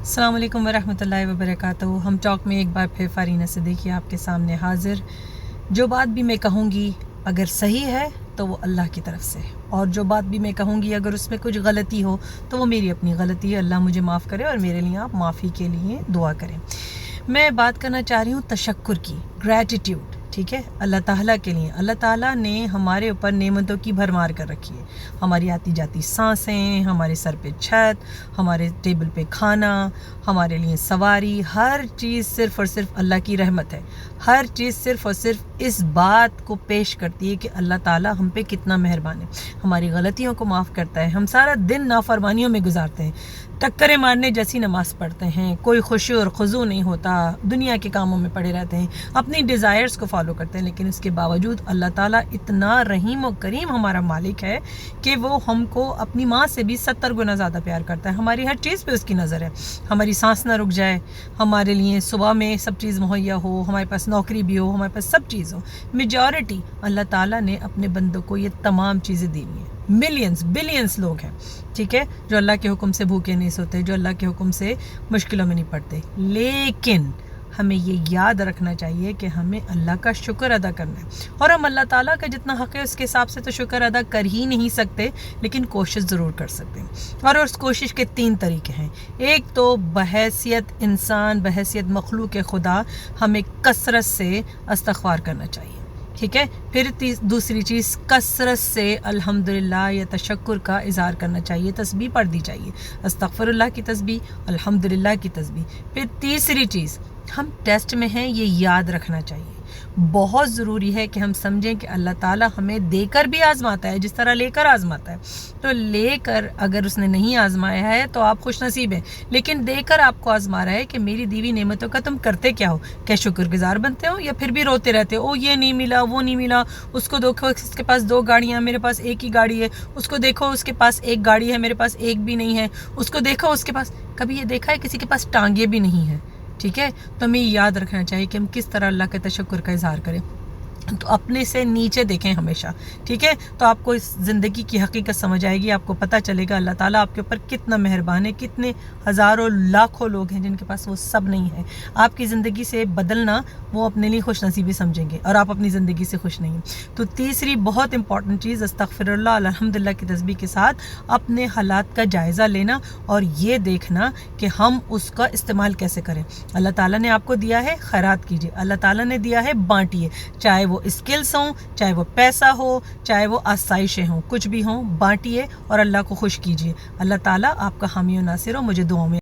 अस्सलाम वालेकुम वरहमतुल्लाहि वबरकातुहू। हम टॉक में एक बार फिर फारीना सिद्दीकी आपके सामने हाजिर। जो बात भी मैं कहूँगी अगर सही है तो वो अल्लाह की तरफ से, और जो बात भी मैं कहूँगी अगर उसमें कुछ गलती हो तो वो मेरी अपनी गलती है। अल्लाह मुझे माफ़ करे और मेरे लिए आप माफ़ी के लिए दुआ करें। मैं बात करना चाह रही हूँ तशक्कुर की, ग्रैटिट्यूड। ठीक है, अल्लाह ताला के लिए। अल्लाह ताला ने हमारे ऊपर नेमतों की भरमार कर रखी है। हमारी आती जाती सांसें, हमारे सर पे छत, हमारे टेबल पे खाना, हमारे लिए सवारी, हर चीज़ सिर्फ़ और सिर्फ अल्लाह की रहमत है। हर चीज़ सिर्फ़ और सिर्फ इस बात को पेश करती है कि अल्लाह ताला हम पे कितना मेहरबान है, हमारी गलतियों को माफ़ करता है। हम सारा दिन नाफरमानियों में गुजारते हैं, टक्करें मारने जैसी नमाज़ पढ़ते हैं, कोई खुशी और खुजू नहीं होता, दुनिया के कामों में पड़े रहते हैं, अपनी डिज़ायर्स को फॉलो करते हैं। लेकिन इसके बावजूद अल्लाह ताला इतना रहीम और करीम हमारा मालिक है कि वो हमको अपनी माँ से भी 70 गुना ज़्यादा प्यार करता है। हमारी हर चीज़ पे उसकी नज़र है। हमारी सांस ना रुक जाए, हमारे लिए सुबह में सब चीज़ मुहैया हो, हमारे पास नौकरी भी हो, हमारे पास सब चीज़ हो। मेजॉरिटी अल्लाह ताला ने अपने बंदों को ये तमाम चीज़ें दी हुई हैं। मिलियंस बिलियंस लोग हैं, ठीक है, जो अल्लाह के हुक्म से भूखे नहीं सोते, जो अल्लाह के हुक्म से मुश्किलों में नहीं पड़ते। लेकिन हमें ये याद रखना चाहिए कि हमें अल्लाह का शुक्र अदा करना है, और हम अल्लाह ताला का जितना हक़ है उसके हिसाब से तो शुक्र अदा कर ही नहीं सकते, लेकिन कोशिश ज़रूर कर सकते हैं। और उस कोशिश के 3 तरीके हैं। एक तो बहैसियत इंसान, बहैसियत मखलूक खुदा, हमें कसरत से इस्तग़फ़ार करना चाहिए। ठीक है, फिर दूसरी चीज़, कसरत से अल्हम्दुलिल्लाह या तशक्कुर का इज़हार करना चाहिए, तस्बीह पढ़ दी चाहिए, अस्तग़फ़िरुल्लाह की तस्बीह, अल्हम्दुलिल्लाह की तस्बीह। फिर तीसरी चीज़, हम टेस्ट में हैं ये याद रखना चाहिए। बहुत ज़रूरी है कि हम समझें कि अल्लाह ताला हमें देकर भी आज़माता है, जिस तरह लेकर आज़माता है। तो लेकर अगर उसने नहीं आज़माया है तो आप खुश नसीब हैं, लेकिन देकर आपको आज़मा रहा है कि मेरी दीवी नेमतों का तुम करते क्या हो। क्या शुक्रगुजार बनते हो या फिर भी रोते रहते हो, ओ ये नहीं मिला, वो नहीं मिला, उसको देखो उसके पास 2 गाड़ियाँ, मेरे पास एक ही गाड़ी है, उसको देखो उसके पास एक गाड़ी है, मेरे पास एक भी नहीं है, उसको देखो उसके पास, कभी ये देखा है किसी के पास टांगे भी नहीं है। ठीक है, तो हमें याद रखना चाहिए कि हम किस तरह अल्लाह के तशक्कुर का इज़हार करें। तो अपने से नीचे देखें हमेशा, ठीक है, तो आपको इस ज़िंदगी की हकीकत समझ आएगी, आपको पता चलेगा अल्लाह ताला आपके ऊपर कितना मेहरबान है। कितने हज़ारों लाखों लोग हैं जिनके पास वो सब नहीं है। आपकी ज़िंदगी से बदलना वो अपने लिए खुश नसीबी समझेंगे और आप अपनी ज़िंदगी से खुश नहीं। तो तीसरी बहुत इंपॉर्टेंट चीज़, अस्तग़फ़िरुल्लाह अल्हम्दुलिल्लाह की तस्बीह के साथ अपने हालात का जायज़ा लेना और ये देखना कि हम उसका इस्तेमाल कैसे करें। अल्लाह ताला ने आपको दिया है, खैरात कीजिए। अल्लाह ताला ने दिया है, बांटिए, चाहे वो स्किल्स हों, चाहे वो पैसा हो, चाहे वो आसाइशें हों, कुछ भी हों, बांटिए और अल्लाह को खुश कीजिए। अल्लाह ताला आपका हामी और नासिर हो। मुझे दुआओं में